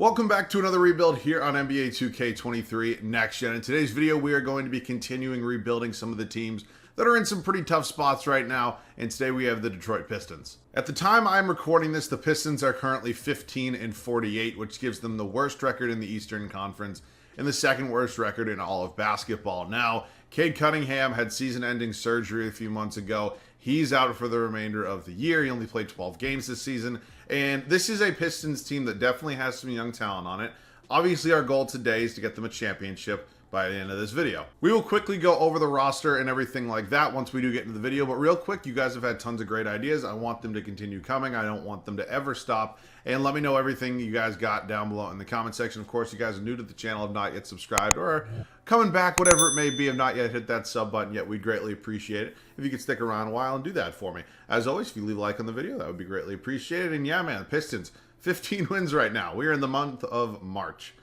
Welcome back to another rebuild here on NBA 2K23 Next Gen. In today's video, we are going to be continuing rebuilding some of the teams that are in some pretty tough spots right now, and today we have the Detroit Pistons. At the time I'm recording this, the Pistons are currently 15-48, which gives them the worst record in the Eastern Conference and the second worst record in all of basketball. Now, Cade Cunningham had season-ending surgery a few months ago. He's out for the remainder of the year. He only played 12 games this season. And this is a Pistons team that definitely has some young talent on it. Obviously, our goal today is to get them a championship by the end of this video. We will quickly go over the roster and everything like that once we do get into the video. But real quick, you guys have had tons of great ideas. I want them to continue coming. I don't want them to ever stop. And let me know everything you guys got down below in the comment section. Of course, you guys are new to the channel, have not yet subscribed, or coming back, whatever it may be, have not yet hit that sub button yet. We'd greatly appreciate it if you could stick around a while and do that for me. As always, if you leave a like on the video, that would be greatly appreciated. And yeah, man, Pistons, 15 wins right now. We are in the month of March.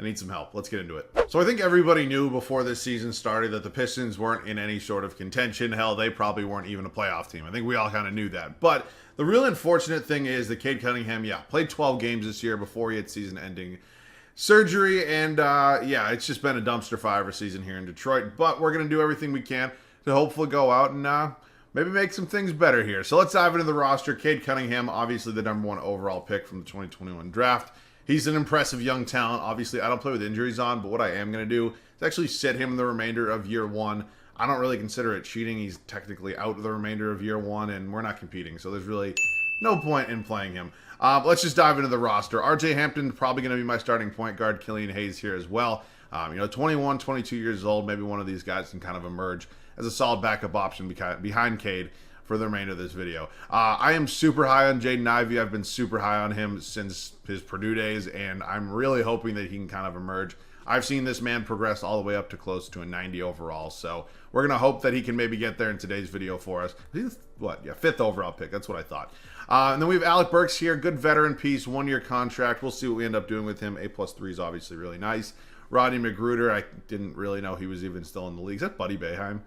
I need some help. Let's get into it. So I think everybody knew before this season started that the Pistons weren't in any sort of contention. Hell, they probably weren't even a playoff team. I think we all kind of knew that. But the real unfortunate thing is that Cade Cunningham, played 12 games this year before he had season-ending surgery. And it's just been a dumpster fire season here in Detroit. But we're going to do everything we can to hopefully go out and maybe make some things better here. So let's dive into the roster. Cade Cunningham, obviously the #1 overall pick from the 2021 draft. He's an impressive young talent. Obviously, I don't play with injuries on, but what I am going to do is actually sit him the remainder of year one. I don't really consider it cheating. He's technically out the remainder of year one, and we're not competing, so there's really no point in playing him. Let's just dive into the roster. RJ Hampton probably going to be my starting point guard. Killian Hayes here as well. 21, 22 years old. Maybe one of these guys can kind of emerge as a solid backup option behind Cade for the remainder of this video. I am super high on Jaden Ivey. I've been super high on him since his Purdue days, and I'm really hoping that he can kind of emerge. I've seen this man progress all the way up to close to a 90 overall, so we're going to hope that he can maybe get there in today's video for us. He's, 5th overall pick. That's what I thought. And then we have Alec Burks here, good veteran piece, 1-year contract. We'll see what we end up doing with him. A+3 is obviously really nice. Rodney Magruder, I didn't really know he was even still in the league. Is that Buddy Boeheim?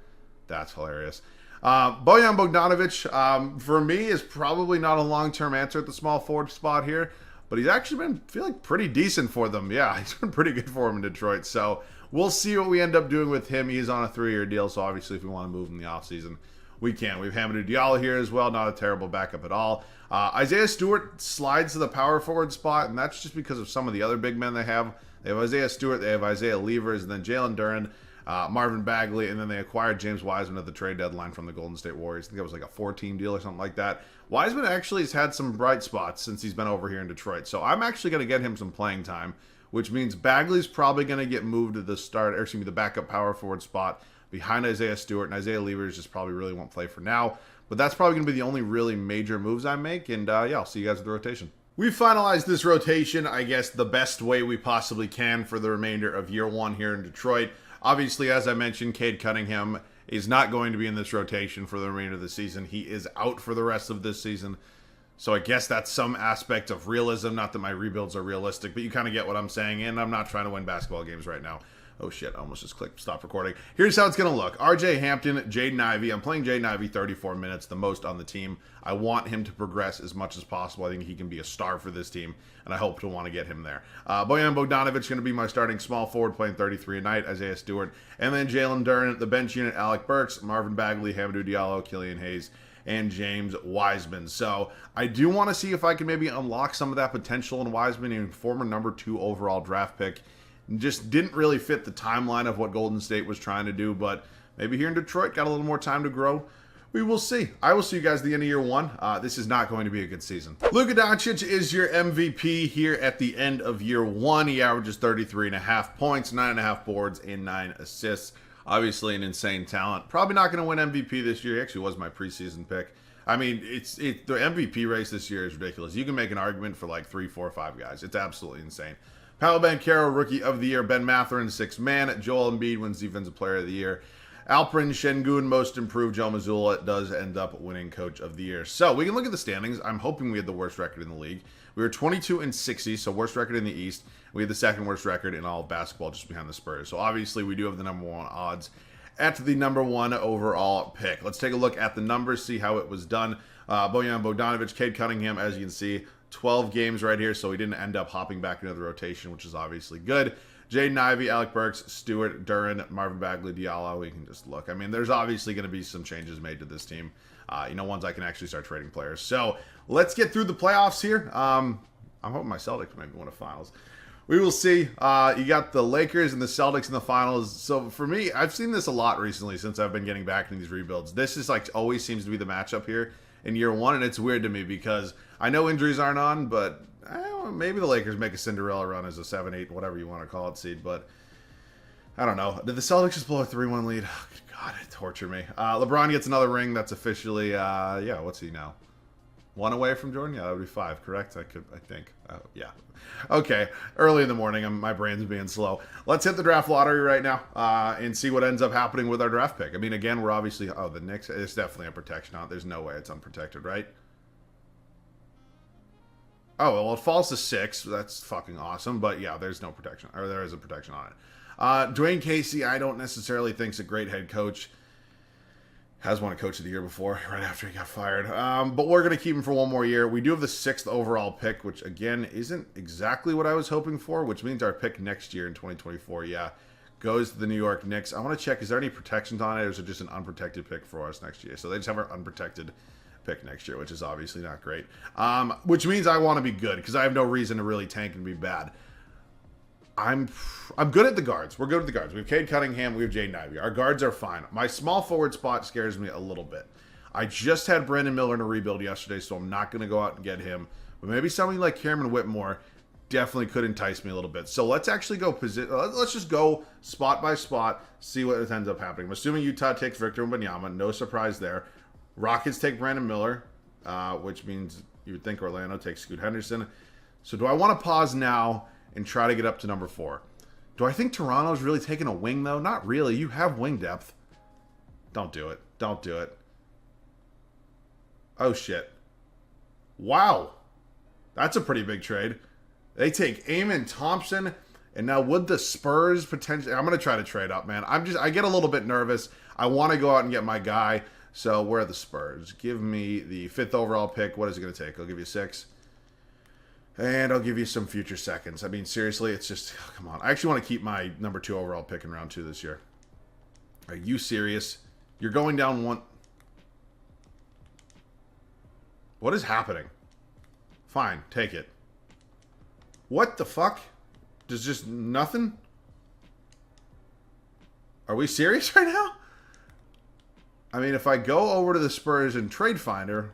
That's hilarious. Bojan Bogdanovic, for me, is probably not a long-term answer at the small forward spot here, but he's actually been feeling pretty decent for them. Yeah, he's been pretty good for him in Detroit, so we'll see what we end up doing with him. He's on a 3-year deal, so obviously if we want to move him in the offseason, we can. We have Hamidou Diallo here as well, not a terrible backup at all. Isaiah Stewart slides to the power forward spot, and that's just because of some of the other big men they have. They have Isaiah Stewart, they have Isaiah Levers, and then Jalen Duren, Marvin Bagley, and then they acquired James Wiseman at the trade deadline from the Golden State Warriors. I think it was like a 4-team deal or something like that. Wiseman actually has had some bright spots since he's been over here in Detroit, so I'm actually going to get him some playing time, which means Bagley's probably going to get moved to the backup power forward spot behind Isaiah Stewart, and Isaiah Levers just probably really won't play for now. But that's probably going to be the only really major moves I make, and I'll see you guys with the rotation. We've finalized this rotation, I guess, the best way we possibly can for the remainder of year one here in Detroit. Obviously, as I mentioned, Cade Cunningham is not going to be in this rotation for the remainder of the season. He is out for the rest of this season. So I guess that's some aspect of realism. Not that my rebuilds are realistic, but you kind of get what I'm saying. And I'm not trying to win basketball games right now. Oh shit, I almost just clicked stop recording. Here's how it's going to look. RJ Hampton, Jaden Ivey. I'm playing Jaden Ivey 34 minutes, the most on the team. I want him to progress as much as possible. I think he can be a star for this team, and I hope to want to get him there. Bojan Bogdanovic going to be my starting small forward, playing 33 a night. Isaiah Stewart. And then Jalen Duren, the bench unit, Alec Burks, Marvin Bagley, Hamidou Diallo, Killian Hayes, and James Wiseman. So I do want to see if I can maybe unlock some of that potential in Wiseman, even former #2 overall draft pick. Just didn't really fit the timeline of what Golden State was trying to do, but maybe here in Detroit got a little more time to grow. We will see. I will see you guys at the end of year one. This is not going to be a good season. Luka Doncic is your MVP here at the end of year one. He averages 33.5 points, 9.5 boards, and 9 assists. Obviously an insane talent. Probably not going to win MVP this year. He actually was my preseason pick. I mean, the MVP race this year is ridiculous. You can make an argument for like 3, 4, 5 guys. It's absolutely insane. Paolo Banchero, Rookie of the Year. Ben Mathurin, 6th man. Joel Embiid wins Defensive Player of the Year. Alperen Şengün, Most Improved. Joe Mazzulla does end up winning Coach of the Year. So we can look at the standings. I'm hoping we had the worst record in the league. We were 22-60, so worst record in the East. We had the second worst record in all of basketball, just behind the Spurs. So obviously we do have the #1 odds at the #1 overall pick. Let's take a look at the numbers, see how it was done. Bojan Bogdanovic, Cade Cunningham, as you can see, 12 games right here, so he didn't end up hopping back into the rotation, which is obviously good. Jaden Ivey, Alec Burks, Stewart, Duran, Marvin Bagley, Diallo. We can just look. I mean, there's obviously going to be some changes made to this team. Ones I can actually start trading players. So let's get through the playoffs here. I'm hoping my Celtics maybe win a finals. We will see. You got the Lakers and the Celtics in the finals. So for me, I've seen this a lot recently since I've been getting back into these rebuilds. This is like always seems to be the matchup here in year one, and it's weird to me because I know injuries aren't on, but maybe the Lakers make a Cinderella run as a 7-8, whatever you want to call it, seed, but I don't know. Did the Celtics just blow a 3-1 lead? Oh, God, it torture me. LeBron gets another ring. That's officially, what's he now? 1 away from Jordan? Yeah, that would be 5, correct? I think. Yeah. Okay. Early in the morning, my brain's being slow. Let's hit the draft lottery right now and see what ends up happening with our draft pick. I mean, again, we're obviously, the Knicks, it's definitely a protection on it. There's no way it's unprotected, right? Oh, well, it falls to 6. That's fucking awesome. But yeah, there's no protection, or there is a protection on it. Dwayne Casey, I don't necessarily think is a great head coach. Has won a coach of the year before, right after he got fired. But we're going to keep him for one more year. We do have the 6th overall pick, which, again, isn't exactly what I was hoping for, which means our pick next year in 2024, goes to the New York Knicks. I want to check, is there any protections on it, or is it just an unprotected pick for us next year? So they just have our unprotected pick next year, which is obviously not great. Which means I want to be good, because I have no reason to really tank and be bad. I'm good at the guards. We're good at the guards. We have Cade Cunningham. We have Jaden Ivey. Our guards are fine. My small forward spot scares me a little bit. I just had Brandon Miller in a rebuild yesterday, so I'm not going to go out and get him. But maybe something like Cameron Whitmore definitely could entice me a little bit. So let's actually go let's just go spot by spot, see what ends up happening. I'm assuming Utah takes Victor Wembanyama. No surprise there. Rockets take Brandon Miller, which means you would think Orlando takes Scoot Henderson. So do I want to pause now and try to get up to number 4? Do I think Toronto's really taking a wing, though? Not really. You have wing depth. Don't do it. Don't do it. Oh, shit. Wow. That's a pretty big trade. They take Amen Thompson, and now would the Spurs potentially... I'm going to try to trade up, man. I get a little bit nervous. I want to go out and get my guy. So where are the Spurs? Give me the 5th overall pick. What is it going to take? I'll give you 6. And I'll give you some future seconds. I mean, seriously, it's just... Oh, come on. I actually want to keep my number 2 overall pick in round 2 this year. Are you serious? You're going down 1... What is happening? Fine, take it. What the fuck? There's just nothing? Are we serious right now? I mean, if I go over to the Spurs and Trade Finder,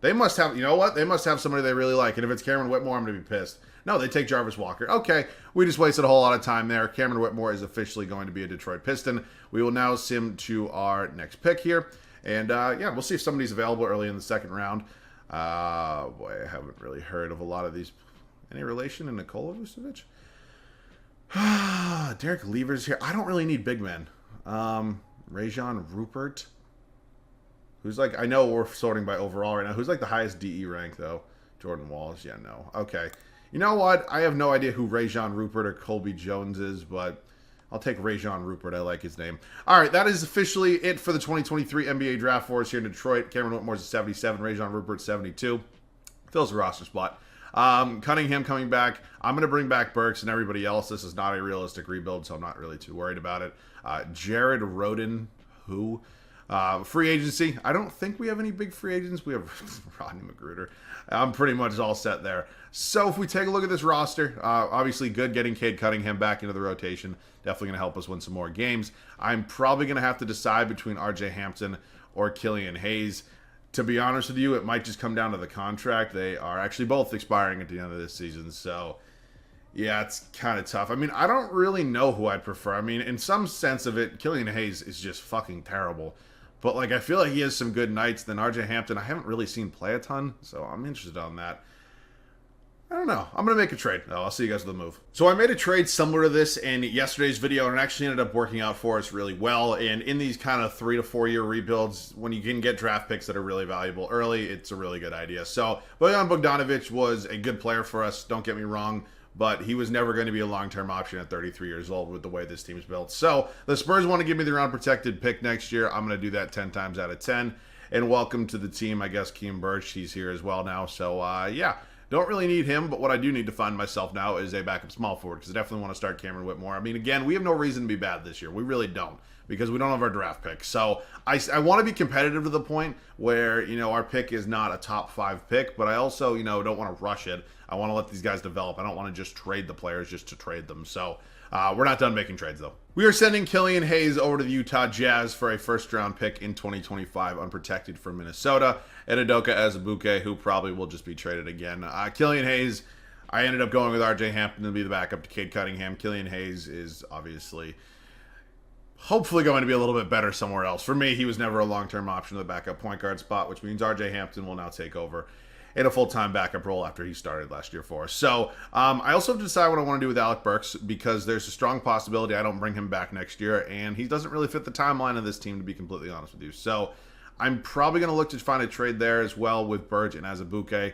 they must have, you know what? They must have somebody they really like. And if it's Cameron Whitmore, I'm going to be pissed. No, they take Jarvis Walker. Okay, we just wasted a whole lot of time there. Cameron Whitmore is officially going to be a Detroit Piston. We will now sim to our next pick here. And, we'll see if somebody's available early in the second round. Boy, I haven't really heard of a lot of these. Any relation to Nikola Vucevic? Derek Lever's here. I don't really need big men. Rajon Rupert. Who's like, I know we're sorting by overall right now. Who's like the highest DE rank, though? Jordan Walls. Yeah, no. Okay. You know what? I have no idea who Rajon Rupert or Colby Jones is, but I'll take Rajon Rupert. I like his name. All right, that is officially it for the 2023 NBA Draft for us here in Detroit. Cameron Whitmore's a 77. Rajon Rupert, 72. Fills a roster spot. Cunningham coming back. I'm going to bring back Burks and everybody else. This is not a realistic rebuild, so I'm not really too worried about it. Jared Roden, who... free agency. I don't think we have any big free agents. We have Rodney Magruder. I'm pretty much all set there. So if we take a look at this roster, obviously good getting Cade Cunningham back into the rotation. Definitely going to help us win some more games. I'm probably going to have to decide between RJ Hampton or Killian Hayes. To be honest with you, it might just come down to the contract. They are actually both expiring at the end of this season. So yeah, it's kind of tough. I mean, I don't really know who I'd prefer. I mean, in some sense of it, Killian Hayes is just fucking terrible. But, like, I feel like he has some good nights. Then RJ Hampton, I haven't really seen play a ton, so I'm interested on that. I don't know. I'm going to make a trade, though. I'll see you guys with the move. So I made a trade similar to this in yesterday's video, and it actually ended up working out for us really well. And in these kind of 3 to 4 year rebuilds, when you can get draft picks that are really valuable early, it's a really good idea. So Bojan Bogdanovic was a good player for us, don't get me wrong. But he was never going to be a long-term option at 33 years old with the way this team's built. So the Spurs want to give me their unprotected pick next year. I'm going to do that 10 times out of 10. And welcome to the team, I guess, Keem Birch. He's here as well now. So, don't really need him, but what I do need to find myself now is a backup small forward, because I definitely want to start Cameron Whitmore. I mean, again, we have no reason to be bad this year. We really don't, because we don't have our draft pick. So I want to be competitive to the point where, our pick is not a top 5 pick, but I also, don't want to rush it. I want to let these guys develop. I don't want to just trade the players just to trade them. So we're not done making trades, though. We are sending Killian Hayes over to the Utah Jazz for a first-round pick in 2025, unprotected from Minnesota, and Udoka Azubuike, who probably will just be traded again. Killian Hayes, I ended up going with R.J. Hampton to be the backup to Cade Cunningham. Killian Hayes is obviously, hopefully, going to be a little bit better somewhere else. For me, he was never a long-term option to the backup point guard spot, which means R.J. Hampton will now take over in a full-time backup role after he started last year for us. So I also have to decide what I want to do with Alec Burks, because there's a strong possibility I don't bring him back next year, and he doesn't really fit the timeline of this team, to be completely honest with you. So I'm probably going to look to find a trade there as well with Burge and Azubuike.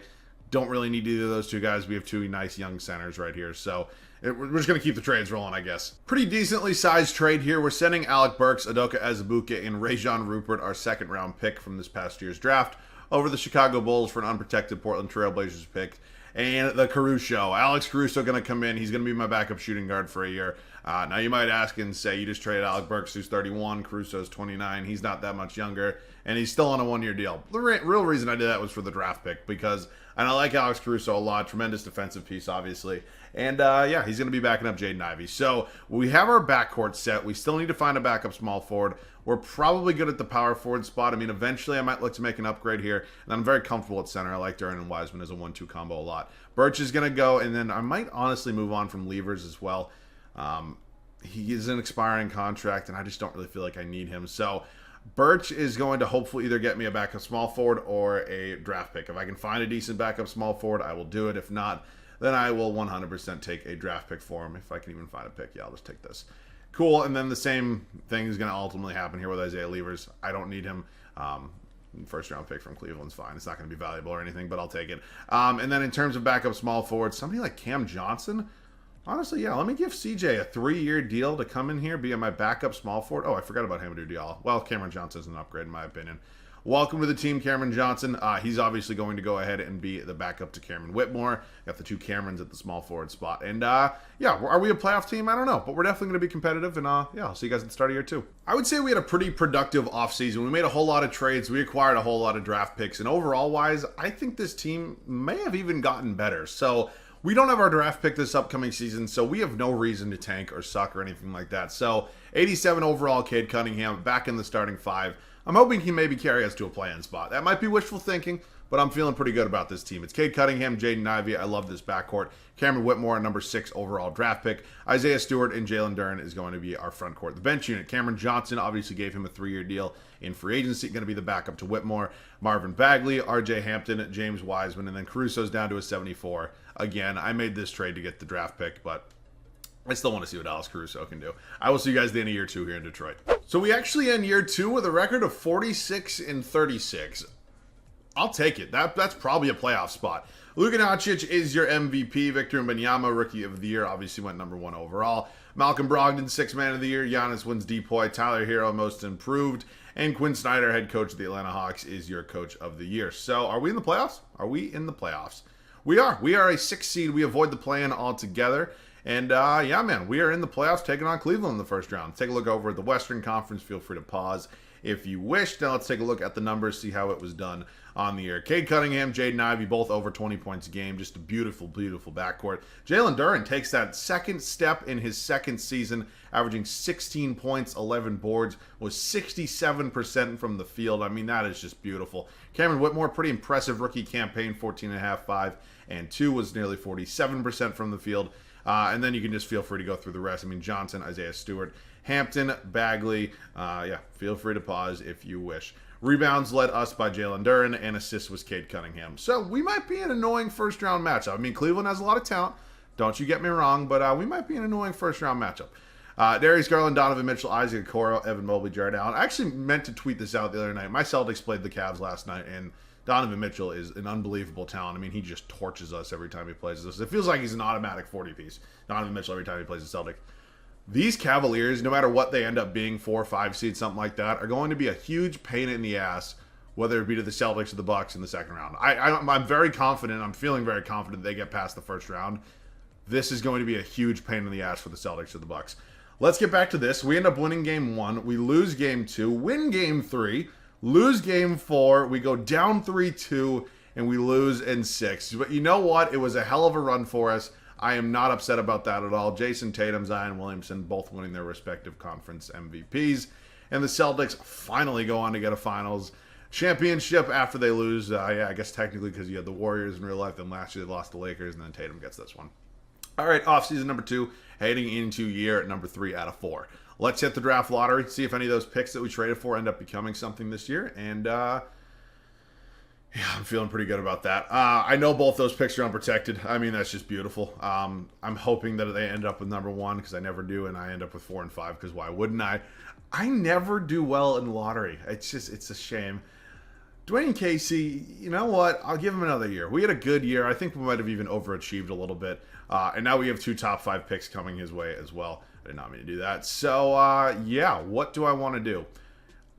Don't really need either of those two guys. We have two nice young centers right here. So we're just going to keep the trades rolling, I guess. Pretty decently sized trade here. We're sending Alec Burks, Udoka Azubuike, and Rajon Rupert, our second-round pick from this past year's draft, over the Chicago Bulls for an unprotected Portland Trailblazers pick. And the Caruso. Alex Caruso going to come in. He's going to be my backup shooting guard for a year. Now, you might ask and say, you just traded Alec Burks, who's 31. Caruso's 29. He's not that much younger. And he's still on a one-year deal. The real reason I did that was for the draft pick, because I like Alex Caruso a lot. Tremendous defensive piece, obviously. And, yeah, he's going to be backing up Jaden Ivey. So we have our backcourt set. We still need to find a backup small forward. We're probably good at the power forward spot. I mean, eventually I might look to make an upgrade here. And I'm very comfortable at center. I like Duren and Wiseman as a 1-2 combo a lot. Birch is going to go, and then I might honestly move on from Levers as well. He is an expiring contract, and I just don't really feel like I need him. So Birch is going to hopefully either get me a backup small forward or a draft pick. If I can find a decent backup small forward, I will do it. If not, then I will 100% take a draft pick for him. If I can even find a pick, yeah, I'll just take this. Cool, and then the same thing is going to ultimately happen here with Isaiah Levers. I don't need him. First-round pick from Cleveland's fine. It's not going to be valuable or anything, but I'll take it. And then in terms of backup small forward, somebody like Cam Johnson, honestly, yeah, let me give CJ a 3-year deal to come in here, be my backup small forward. Oh, I forgot about Hamidou Diallo. Well, Cameron Johnson's an upgrade in my opinion. Welcome to the team, Cameron Johnson. He's obviously going to go ahead and be the backup to Cameron Whitmore. Got the two Camerons at the small forward spot. And, yeah, are we a playoff team? I don't know. But we're definitely going to be competitive. And, yeah, I'll see you guys at the start of year 2. I would say we had a pretty productive offseason. We made a whole lot of trades. We acquired a whole lot of draft picks. And overall-wise, I think this team may have even gotten better. So we don't have our draft pick this upcoming season, so we have no reason to tank or suck or anything like that. So 87 overall, Cade Cunningham back in the starting 5. I'm hoping he maybe carry us to a play-in spot. That might be wishful thinking, but I'm feeling pretty good about this team. It's Cade Cunningham, Jaden Ivey. I love this backcourt. Cameron Whitmore, number 6 overall draft pick. Isaiah Stewart and Jalen Duren is going to be our front court. The bench unit, Cameron Johnson obviously gave him a 3-year deal in free agency. Going to be the backup to Whitmore. Marvin Bagley, R.J. Hampton, James Wiseman, and then Caruso's down to a 74. Again, I made this trade to get the draft pick, but I still want to see what Alex Caruso can do. I will see you guys at the end of year 2 here in Detroit. So we actually end year 2 with a record of 46-36. I'll take it. That's probably a playoff spot. Luka Doncic is your MVP. Victor Wembanyama, Rookie of the Year, obviously went number 1 overall. Malcolm Brogdon, 6th Man of the Year. Giannis wins DPOY. Tyler Hero, Most Improved. And Quinn Snyder, head coach of the Atlanta Hawks, is your Coach of the Year. So are we in the playoffs? Are we in the playoffs? We are. We are a 6th seed. We avoid the play-in altogether. And, yeah, man, we are in the playoffs taking on Cleveland in the first round. Take a look over at the Western Conference. Feel free to pause if you wish. Now let's take a look at the numbers, see how it was done on the year. Cade Cunningham, Jaden Ivey, both over 20 points a game. Just a beautiful, beautiful backcourt. Jalen Duren takes that second step in his second season, averaging 16 points, 11 boards, was 67% from the field. I mean, that is just beautiful. Cameron Whitmore, pretty impressive rookie campaign, 14.5, 5, and 2, was nearly 47% from the field. And then you can just feel free to go through the rest. I mean, Johnson, Isaiah Stewart, Hampton, Bagley. Yeah, feel free to pause if you wish. Rebounds led us by Jalen Duren, and assists was Cade Cunningham. So we might be an annoying first-round matchup. I mean, Cleveland has a lot of talent. Don't you get me wrong, but we might be an annoying first-round matchup. Darius Garland, Donovan Mitchell, Isaac Okoro, Evan Mobley, Jared Allen. I actually meant to tweet this out the other night. My Celtics played the Cavs last night, and Donovan Mitchell is an unbelievable talent. I mean, he just torches us every time he plays us. It feels like he's an automatic 40-piece. Donovan Mitchell every time he plays the Celtic. These Cavaliers, no matter what they end up being, 4 or 5 seeds, something like that, are going to be a huge pain in the ass whether it be to the Celtics or the Bucks in the second round. I'm very confident. I'm feeling very confident they get past the first round. This is going to be a huge pain in the ass for the Celtics or the Bucks. Let's get back to this. We end up winning game 1. We lose game 2. Win game 3. Lose game 4. We go down 3-2. And we lose in 6. But you know what? It was a hell of a run for us. I am not upset about that at all. Jason Tatum, Zion Williamson, both winning their respective conference MVPs. And the Celtics finally go on to get a finals championship after they lose. I guess technically because you had the Warriors in real life. Then last year they lost the Lakers. And then Tatum gets this one. All right, offseason number 2, heading into year number 3 out of 4. Let's hit the draft lottery, see if any of those picks that we traded for end up becoming something this year. And, yeah, I'm feeling pretty good about that. I know both those picks are unprotected. I mean, that's just beautiful. I'm hoping that they end up with number 1 because I never do, and I end up with 4 and 5 because why wouldn't I? I never do well in lottery. It's a shame. Dwayne Casey, you know what? I'll give him another year. We had a good year. I think we might have even overachieved a little bit. And now we have 2 top 5 picks coming his way as well. I did not mean to do that. So, yeah, what do I want to do?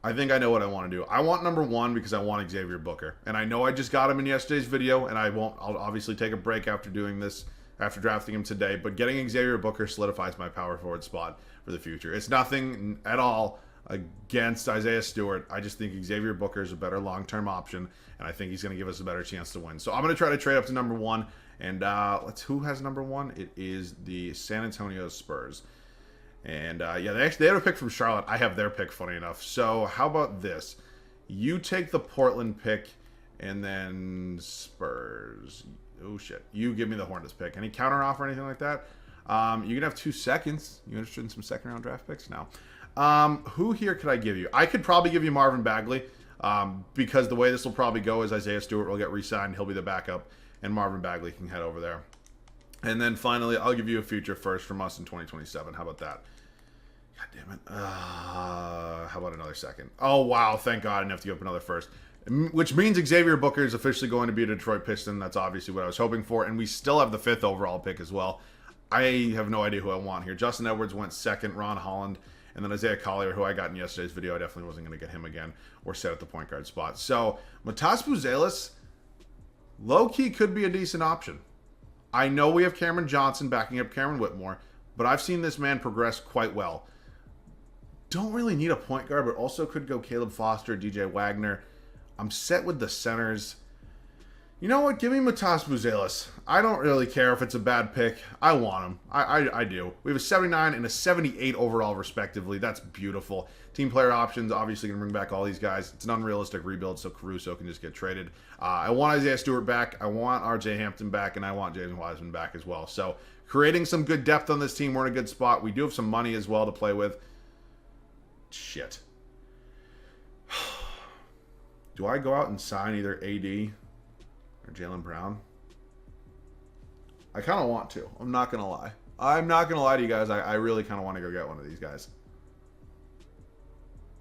I think I know what I want to do. I want number 1 because I want Xavier Booker. And I know I just got him in yesterday's video, and I'll obviously take a break after doing this, after drafting him today. But getting Xavier Booker solidifies my power forward spot for the future. It's nothing at all against Isaiah Stewart. I just think Xavier Booker is a better long-term option, and I think he's going to give us a better chance to win. So I'm going to try to trade up to number 1. And who has number 1? It is the San Antonio Spurs. And, yeah, they had a pick from Charlotte. I have their pick, funny enough. So, how about this? You take the Portland pick, and then Spurs. Oh, shit. You give me the Hornets pick. Any counter offer or anything like that? You can have 2 seconds. You interested in some second-round draft picks? No. Who here could I give you? I could probably give you Marvin Bagley, because the way this will probably go is Isaiah Stewart will get re-signed. He'll be the backup, and Marvin Bagley can head over there. And then finally, I'll give you a future first from us in 2027. How about that? God damn it. How about another second? Oh, wow. Thank God I didn't have to give up another first. Which means Xavier Booker is officially going to be a Detroit Piston. That's obviously what I was hoping for. And we still have the 5th overall pick as well. I have no idea who I want here. Justin Edwards went 2nd. Ron Holland. And then Isaiah Collier, who I got in yesterday's video. I definitely wasn't going to get him again or set at the point guard spot. So, Matas Buzelis, low-key could be a decent option. I know we have Cameron Johnson backing up Cameron Whitmore, but I've seen this man progress quite well. Don't really need a point guard, but also could go Caleb Foster, DJ Wagner. I'm set with the centers. You know what? Give me Matas Buzelis. I don't really care if it's a bad pick. I want him. I do. We have a 79 and a 78 overall, respectively. That's beautiful. Team player options, obviously going to bring back all these guys. It's an unrealistic rebuild, so Caruso can just get traded. I want Isaiah Stewart back. I want RJ Hampton back, and I want James Wiseman back as well. So creating some good depth on this team. We're in a good spot. We do have some money as well to play with. Shit. Do I go out and sign either AD or Jaylen Brown? I kind of want to. I'm not going to lie. I'm not going to lie to you guys. I really kind of want to go get one of these guys.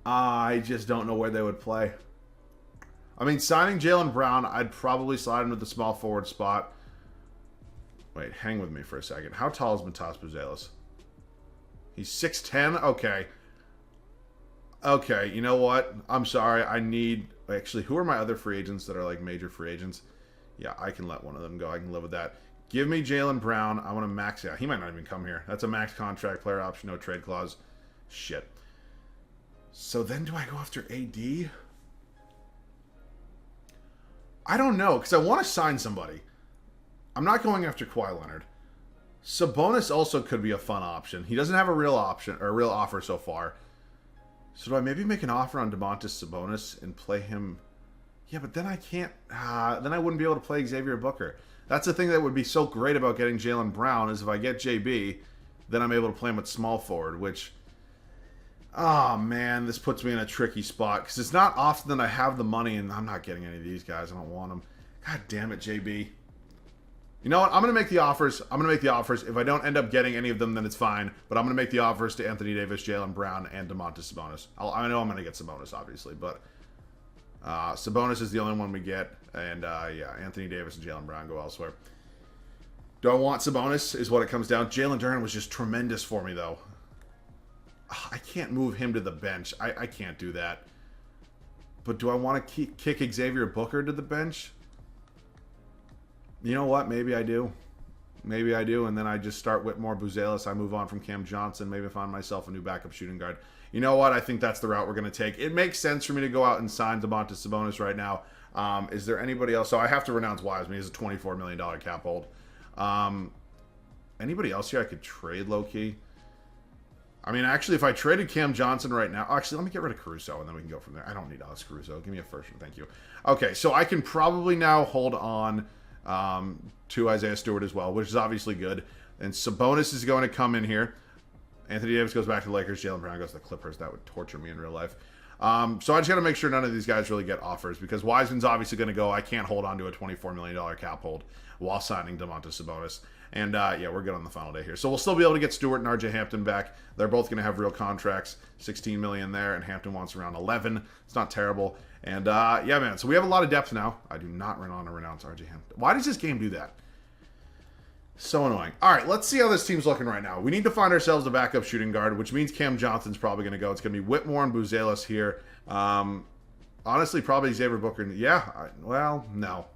I just don't know where they would play. I mean, signing Jaylen Brown, I'd probably slide him to the small forward spot. Wait, hang with me for a second. How tall is Matas Buzelis? He's 6'10"? Okay. Okay, you know what? I'm sorry. I need... Actually, who are my other free agents that are like major free agents? Yeah, I can let one of them go. I can live with that. Give me Jaylen Brown. I want to max out. He might not even come here. That's a max contract, player option, no trade clause. Shit. So then do I go after AD? I don't know, because I want to sign somebody. I'm not going after Kawhi Leonard. Sabonis also could be a fun option. He doesn't have a real option or a real offer so far. So do I maybe make an offer on Domantas Sabonis and play him? Yeah, but then I can't. Then I wouldn't be able to play Xavier Booker. That's the thing that would be so great about getting Jaylen Brown is if I get JB, then I'm able to play him at small forward, which... Oh, man, this puts me in a tricky spot because it's not often that I have the money and I'm not getting any of these guys. I don't want them. God damn it, JB. You know what? I'm going to make the offers. If I don't end up getting any of them, then it's fine. But I'm going to make the offers to Anthony Davis, Jaylen Brown, and Domantas Sabonis. I know I'm going to get Sabonis, obviously, but Sabonis is the only one we get. And, yeah, Anthony Davis and Jaylen Brown go elsewhere. Do I want Sabonis is what it comes down. Jalen Duren was just tremendous for me, though. I can't move him to the bench. I can't do that. But do I want to kick Xavier Booker to the bench? You know what? Maybe I do. Maybe I do, and then I just start Whitmore, Buzelis. I move on from Cam Johnson. Maybe find myself a new backup shooting guard. You know what? I think that's the route we're going to take. It makes sense for me to go out and sign Domantas Sabonis right now. Is there anybody else? So I have to renounce Wiseman. He has a $24 million cap hold. Anybody else here I could trade low-key? I mean, actually, if I traded Cam Johnson right now... Actually, let me get rid of Caruso, and then we can go from there. I don't need Alex Caruso. Give me a first. Thank you. Okay, so I can probably now hold on to Isaiah Stewart as well, which is obviously good. And Sabonis is going to come in here. Anthony Davis goes back to the Lakers. Jaylen Brown goes to the Clippers. That would torture me in real life. So I just got to make sure none of these guys really get offers, because Wiseman's obviously going to go. I can't hold on to a $24 million cap hold while signing Domantas Sabonis. And yeah, we're good on the final day here. So we'll still be able to get Stewart and RJ Hampton back. They're both going to have real contracts. $16 million there, and Hampton wants around 11. It's not terrible. And yeah, man. So we have a lot of depth now. I do not renounce RJ Hampton. Why does this game do that? So annoying. All right, let's see how this team's looking right now. We need to find ourselves a backup shooting guard, which means Cam Johnson's probably going to go. It's going to be Whitmore and Buzelis here. Honestly, probably Xavier Booker. Yeah, well, no.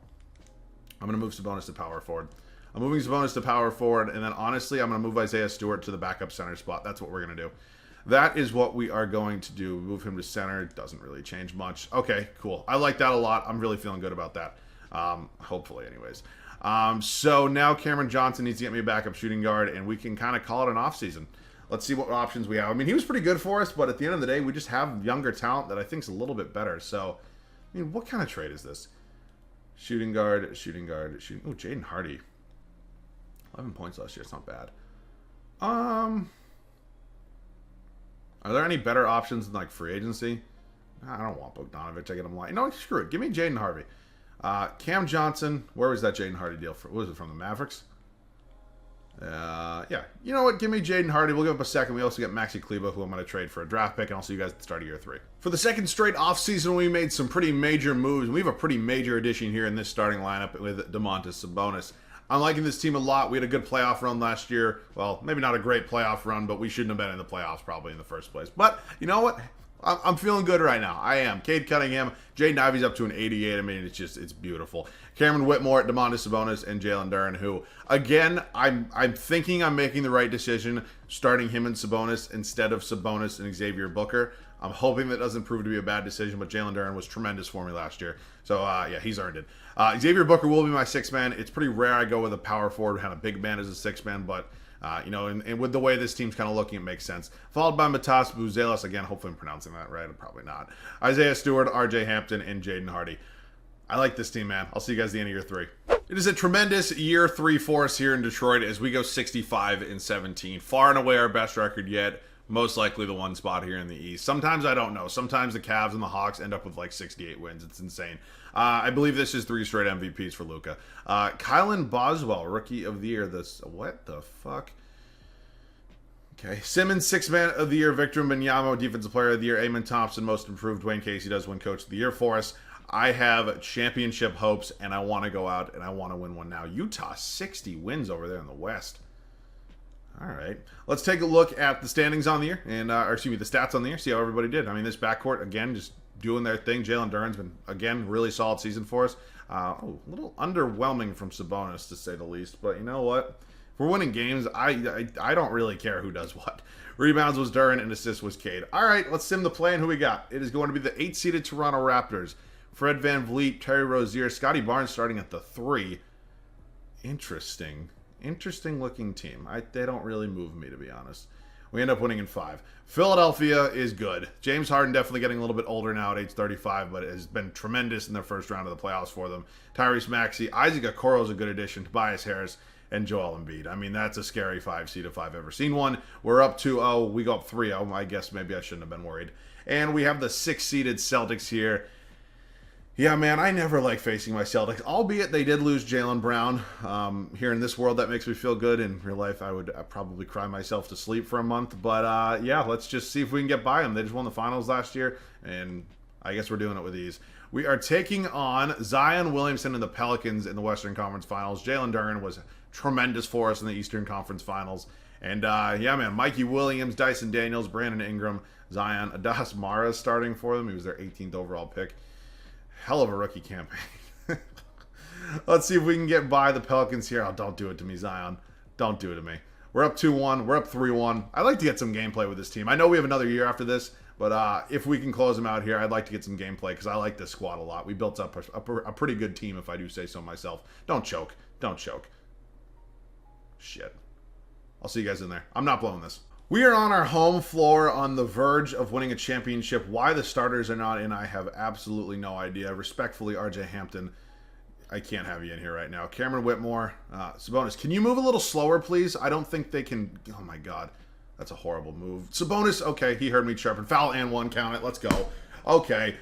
I'm going to move Sabonis to power forward. I'm moving Sabonis to power forward, and then honestly, I'm going to move Isaiah Stewart to the backup center spot. That's what we're going to do. That is what we are going to do. Move him to center. Doesn't really change much. Okay, cool. I like that a lot. I'm really feeling good about that. Hopefully, anyways. So now Cameron Johnson needs to get me a backup shooting guard, and we can kind of call it an offseason. Let's see what options we have. I mean, he was pretty good for us, but at the end of the day, we just have younger talent that I think is a little bit better. So, I mean, what kind of trade is this? Shooting guard, shooting guard, shooting... Oh, Jaden Hardy. 11 points last year. It's not bad. Are there any better options than, like, free agency? I don't want Bogdanovich. I get him lying. No, screw it. Give me Jaden Hardy. Cam Johnson. Where was that Jaden Hardy deal? What was it, from the Mavericks? Yeah. You know what? Give me Jaden Hardy. We'll give up a second. We also get Maxi Kleber, who I'm going to trade for a draft pick, and I'll see you guys at the start of year 3. For the second straight offseason, we made some pretty major moves. We have a pretty major addition here in this starting lineup with Domantas Sabonis. I'm liking this team a lot. We had a good playoff run last year. Well, maybe not a great playoff run, but we shouldn't have been in the playoffs probably in the first place. But you know what? I'm feeling good right now. I am. Cade Cunningham, Jaden Ivey's up to an 88. I mean, it's beautiful. Cameron Whitmore, Domantas Sabonis, and Jalen Duren, who, again, I'm thinking I'm making the right decision starting him and Sabonis instead of Sabonis and Xavier Booker. I'm hoping that doesn't prove to be a bad decision, but Jalen Duren was tremendous for me last year. So, yeah, he's earned it. Xavier Booker will be my 6th man. It's pretty rare I go with a power forward and a big man as a 6th man, but... you know, and with the way this team's kind of looking, it makes sense. Followed by Matas Buzelis. Again, hopefully I'm pronouncing that right. I'm probably not. Isaiah Stewart, RJ Hampton, and Jaden Hardy. I like this team, man. I'll see you guys at the end of year 3. It is a tremendous year 3 for us here in Detroit as we go 65-17. Far and away our best record yet. Most likely the one spot here in the East. Sometimes I don't know. Sometimes the Cavs and the Hawks end up with like 68 wins. It's insane. I believe this is 3 straight MVPs for Luka. Kylan Boswell, Rookie of the Year. What the fuck? Okay. Simmons, 6th Man of the Year. Victor Wembanyama, Defensive Player of the Year. Amon Thompson, Most Improved. Dwayne Casey does win Coach of the Year for us. I have championship hopes, and I want to go out and I want to win one now. Utah, 60 wins over there in the West. All right. Let's take a look at the standings on the year, or excuse me, the stats on the year, see how everybody did. I mean, this backcourt, again, just doing their thing. Jalen Duren's been, again, really solid season for us. A little underwhelming from Sabonis, to say the least. But you know what? If we're winning games, I don't really care who does what. Rebounds was Duren, and assists was Cade. All right, let's sim the play, and who we got? It is going to be the 8-seeded Toronto Raptors. Fred VanVleet, Terry Rozier, Scotty Barnes starting at the 3. Interesting looking team. They don't really move me, to be honest. We end up winning in 5. Philadelphia is good. James Harden definitely getting a little bit older now at age 35, but has been tremendous in their first round of the playoffs for them. Tyrese Maxey, Isaac Okoro is a good addition. Tobias Harris, and Joel Embiid. I mean, that's a scary 5 seed if I've ever seen one. We're up 2-0. We go up 3-0. I guess maybe I shouldn't have been worried. And we have the 6-seeded Celtics here. Yeah, man, I never like facing my Celtics, albeit they did lose Jaylen Brown. Here in this world, that makes me feel good. In real life, I'd probably cry myself to sleep for a month. But, yeah, let's just see if we can get by them. They just won the finals last year, and I guess we're doing it with ease. We are taking on Zion Williamson and the Pelicans in the Western Conference Finals. Jalen Duren was tremendous for us in the Eastern Conference Finals. And yeah, man, Mikey Williams, Dyson Daniels, Brandon Ingram, Zion, Adas Mara starting for them. He was their 18th overall pick. Hell of a rookie campaign. Let's see if we can get by the Pelicans here. Oh, don't do it to me, Zion. Don't do it to me. We're up 2-1. We're up 3-1. I'd like to get some gameplay with this team. I know we have another year after this, but if we can close them out here, I'd like to get some gameplay because I like this squad a lot. We built up a pretty good team, if I do say so myself. Don't choke. Don't choke. Shit. I'll see you guys in there. I'm not blowing this. We are on our home floor on the verge of winning a championship. Why the starters are not in, I have absolutely no idea. Respectfully, RJ Hampton, I can't have you in here right now. Cameron Whitmore, Sabonis, can you move a little slower, please? I don't think they can. Oh, my God. That's a horrible move. Sabonis, okay, he heard me chirping. Foul and one, count it. Let's go. Okay.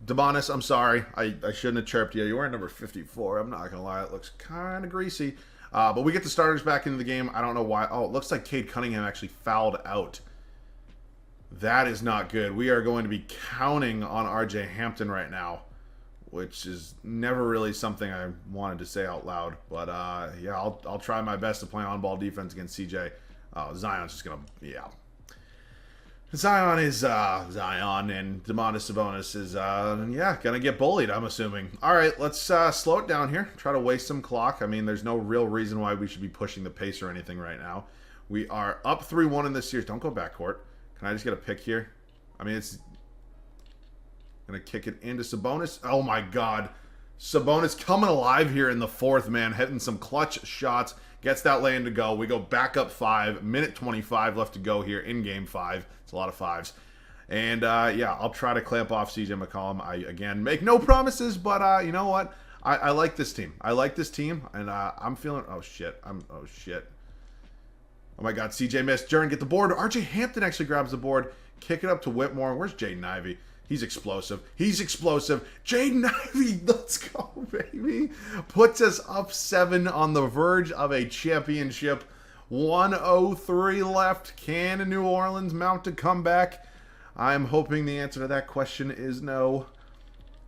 Demonis, I'm sorry. I shouldn't have chirped you. You weren't number 54. I'm not going to lie. It looks kind of greasy. But we get the starters back into the game. I don't know why. Oh, it looks like Cade Cunningham actually fouled out. That is not good. We are going to be counting on RJ Hampton right now, which is never really something I wanted to say out loud. But, yeah, I'll try my best to play on-ball defense against CJ. Zion's just going to, yeah. Zion is Zion, and Domantas Sabonis is, yeah, going to get bullied, I'm assuming. All right, let's slow it down here. Try to waste some clock. I mean, there's no real reason why we should be pushing the pace or anything right now. We are up 3-1 in this series. Don't go backcourt. Can I just get a pick here? I mean, it's going to kick it into Sabonis. Oh, my God. Sabonis coming alive here in the fourth, man. Hitting some clutch shots. Gets that lane to go. We go back up 5. Minute 25 left to go here in game 5. It's a lot of 5s. And, yeah, I'll try to clamp off CJ McCollum. I, again, make no promises, but you know what? I like this team. I like this team, and I'm feeling... Oh, shit. Oh, shit. Oh, my God. CJ missed. Jaren, get the board. RJ Hampton actually grabs the board. Kick it up to Whitmore. Where's Jaden Ivey? He's explosive. He's explosive. Jaden Ivey, let's go, baby. Puts us up 7 on the verge of a championship. 1:03 left. Can New Orleans mount a comeback? I'm hoping the answer to that question is no.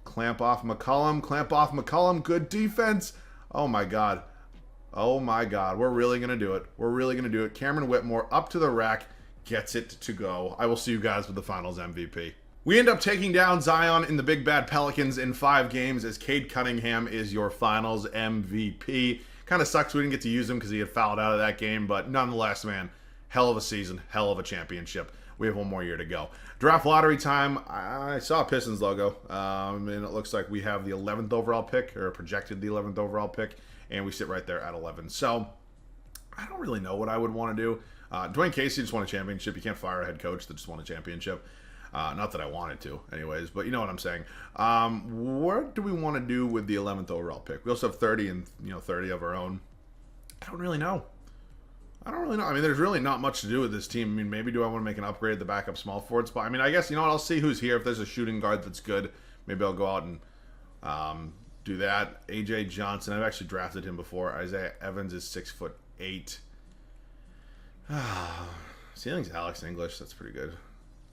Clamp off McCollum. Clamp off McCollum. Good defense. Oh, my God. Oh, my God. We're really going to do it. We're really going to do it. Cameron Whitmore up to the rack. Gets it to go. I will see you guys with the finals MVP. We end up taking down Zion in the Big Bad Pelicans in 5 games as Cade Cunningham is your finals MVP. Kind of sucks we didn't get to use him because he had fouled out of that game, but nonetheless, man, hell of a season, hell of a championship. We have 1 more year to go. Draft lottery time. I saw a Pistons logo, and it looks like we have the 11th overall pick, or projected the 11th overall pick, and we sit right there at 11. So, I don't really know what I would want to do. Dwayne Casey just won a championship. You can't fire a head coach that just won a championship. Not that I wanted to, anyways, but you know what I'm saying. What do we want to do with the 11th overall pick? We also have 30 and 30 of our own. I don't really know. I mean, there's really not much to do with this team. I mean, maybe do I want to make an upgrade at the backup small forward spot? I mean, I guess, I'll see who's here. If there's a shooting guard that's good, maybe I'll go out and do that. AJ Johnson, I've actually drafted him before. Isaiah Evans is 6'8". Ceiling's Alex English. That's pretty good.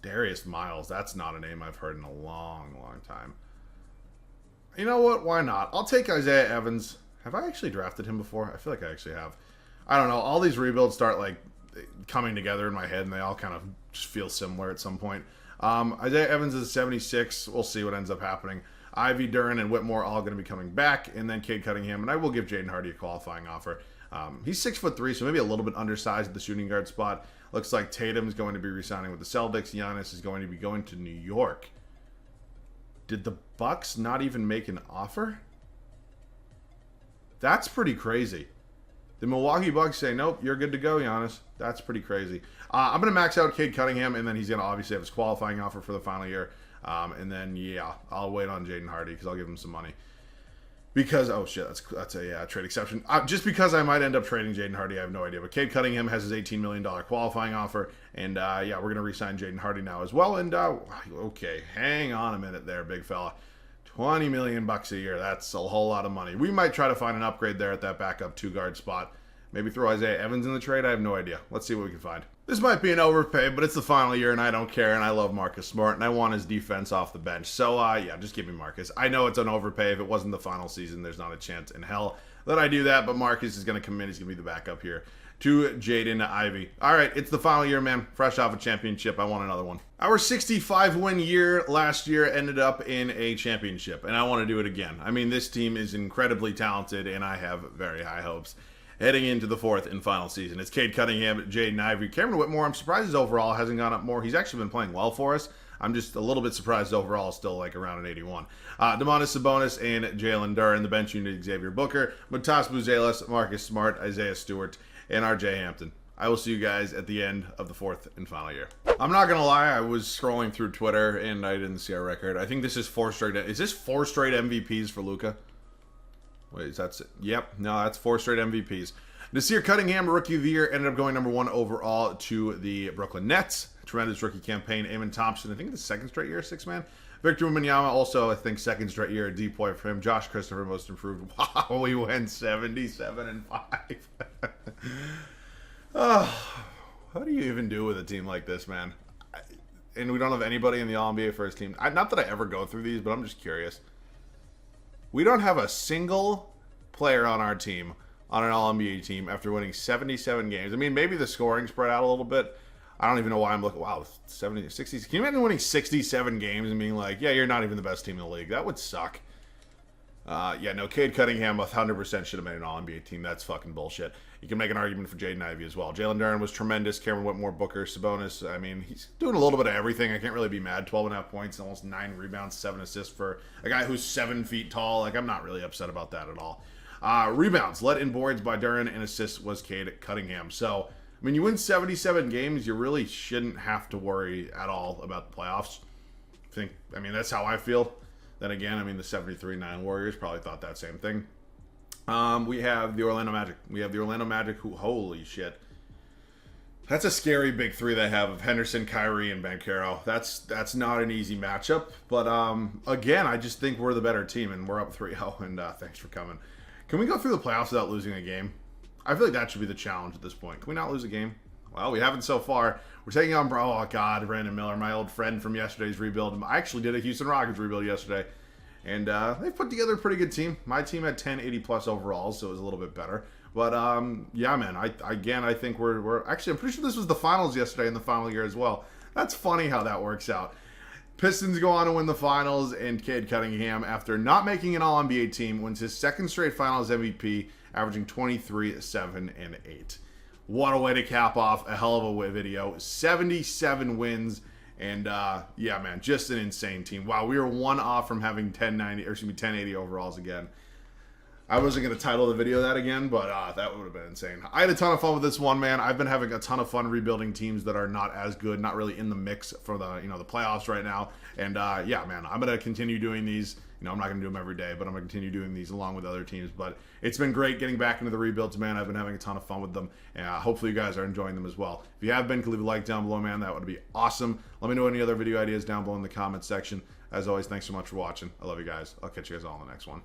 Darius Miles, that's not a name I've heard in a long, long time. You know what? Why not? I'll take Isaiah Evans. Have I actually drafted him before? I feel like I actually have. I don't know. All these rebuilds start, coming together in my head, and they all kind of just feel similar at some point. Isaiah Evans is 76. We'll see what ends up happening. Ivy, Duren, and Whitmore all going to be coming back, and then Cade Cunningham, and I will give Jaden Hardy a qualifying offer. He's 6'3", so maybe a little bit undersized at the shooting guard spot. Looks like Tatum's going to be re-signing with the Celtics. Giannis is going to be going to New York. Did the Bucks not even make an offer? That's pretty crazy. The Milwaukee Bucks say, nope, you're good to go, Giannis. That's pretty crazy. I'm going to max out Cade Cunningham, and then he's going to obviously have his qualifying offer for the final year. And then, yeah, I'll wait on Jaden Hardy because I'll give him some money. Because, oh shit, that's a trade exception. Just because I might end up trading Jaden Hardy, I have no idea. But Cade Cunningham has his $18 million qualifying offer. And, yeah, we're going to re-sign Jaden Hardy now as well. And, okay, hang on a minute there, big fella. $20 million a year. That's a whole lot of money. We might try to find an upgrade there at that backup 2-guard spot. Maybe throw Isaiah Evans in the trade. I have no idea. Let's see what we can find. This might be an overpay, but it's the final year, and I don't care, and I love Marcus Smart, and I want his defense off the bench. So, yeah, just give me Marcus. I know it's an overpay. If it wasn't the final season, there's not a chance in hell. that I do that, but Marcus is going to come in. He's going to be the backup here to Jaden Ivey. All right, it's the final year, man. Fresh off a championship. I want another one. Our 65-win year last year ended up in a championship, and I want to do it again. I mean, this team is incredibly talented, and I have very high hopes heading into the fourth and final season. It's Cade Cunningham, Jaden Ivey, Cameron Whitmore. I'm surprised his overall hasn't gone up more. He's actually been playing well for us. I'm just a little bit surprised overall, still like around an 81. Demonis Sabonis and Jalen Duren. The bench unit, Xavier Booker, Matas Buzelis, Marcus Smart, Isaiah Stewart, and RJ Hampton. I will see you guys at the end of the fourth and final year. I'm not going to lie, I was scrolling through Twitter and I didn't see our record. I think this is 4 straight. Is this 4 straight MVPs for Luka? Wait, is that it? Yep, no, that's 4 straight MVPs. Nasir Cunningham, Rookie of the Year, ended up going number 1 overall to the Brooklyn Nets. Tremendous rookie campaign. Amon Thompson, I think the 2nd straight year, 6-man. Victor Wembanyama, also, I think, 2nd straight year, deep point for him. Josh Christopher, most improved. Wow, we went 77-5. Oh, what do you even do with a team like this, man? And we don't have anybody in the All-NBA first team. Not that I ever go through these, but I'm just curious. We don't have a single player on our team, on an All-NBA team, after winning 77 games. I mean, maybe the scoring spread out a little bit. I don't even know why I'm looking. Wow, 70, 60. Can you imagine winning 67 games and being like, yeah, you're not even the best team in the league? That would suck. Yeah, no, Cade Cunningham 100% should have made an All-NBA team. That's fucking bullshit. You can make an argument for Jaden Ivey as well. Jalen Duren was tremendous. Cameron Whitmore, Booker, Sabonis. I mean, he's doing a little bit of everything. I can't really be mad. 12.5 points, almost 9 rebounds, 7 assists for a guy who's 7 feet tall. Like, I'm not really upset about that at all. Rebounds, led in boards by Duren, and assists was Cade Cunningham. So, I mean, you win 77 games, you really shouldn't have to worry at all about the playoffs. I mean, that's how I feel. Then again, I mean, the 73-9 Warriors probably thought that same thing. We have the Orlando Magic. Who, holy shit. That's a scary big three they have of Henderson, Kyrie, and Banchero. That's not an easy matchup. But, again, I just think we're the better team, and we're up 3-0, and thanks for coming. Can we go through the playoffs without losing a game? I feel like that should be the challenge at this point. Can we not lose a game? Well, we haven't so far. We're taking on, Brandon Miller, my old friend from yesterday's rebuild. I actually did a Houston Rockets rebuild yesterday. And they've put together a pretty good team. My team had 10 80-plus overalls, so it was a little bit better. But, yeah, man, I think we're actually, I'm pretty sure this was the finals yesterday in the final year as well. That's funny how that works out. Pistons go on to win the finals, and Cade Cunningham, after not making an All-NBA team, wins his 2nd straight finals MVP, averaging 23, 7, and 8. What a way to cap off a hell of a video. 77 wins, and yeah, man, just an insane team. Wow, we were 1 off from having 1080 overalls again. I wasn't going to title the video that again, but that would have been insane. I had a ton of fun with this one, man. I've been having a ton of fun rebuilding teams that are not as good, not really in the mix for the the playoffs right now. And yeah, man, I'm going to continue doing these. I'm not going to do them every day, but I'm going to continue doing these along with other teams. But it's been great getting back into the rebuilds, man. I've been having a ton of fun with them, and hopefully you guys are enjoying them as well. If you have been, leave a like down below, man. That would be awesome. Let me know any other video ideas down below in the comments section. As always, thanks so much for watching. I love you guys. I'll catch you guys all in the next one.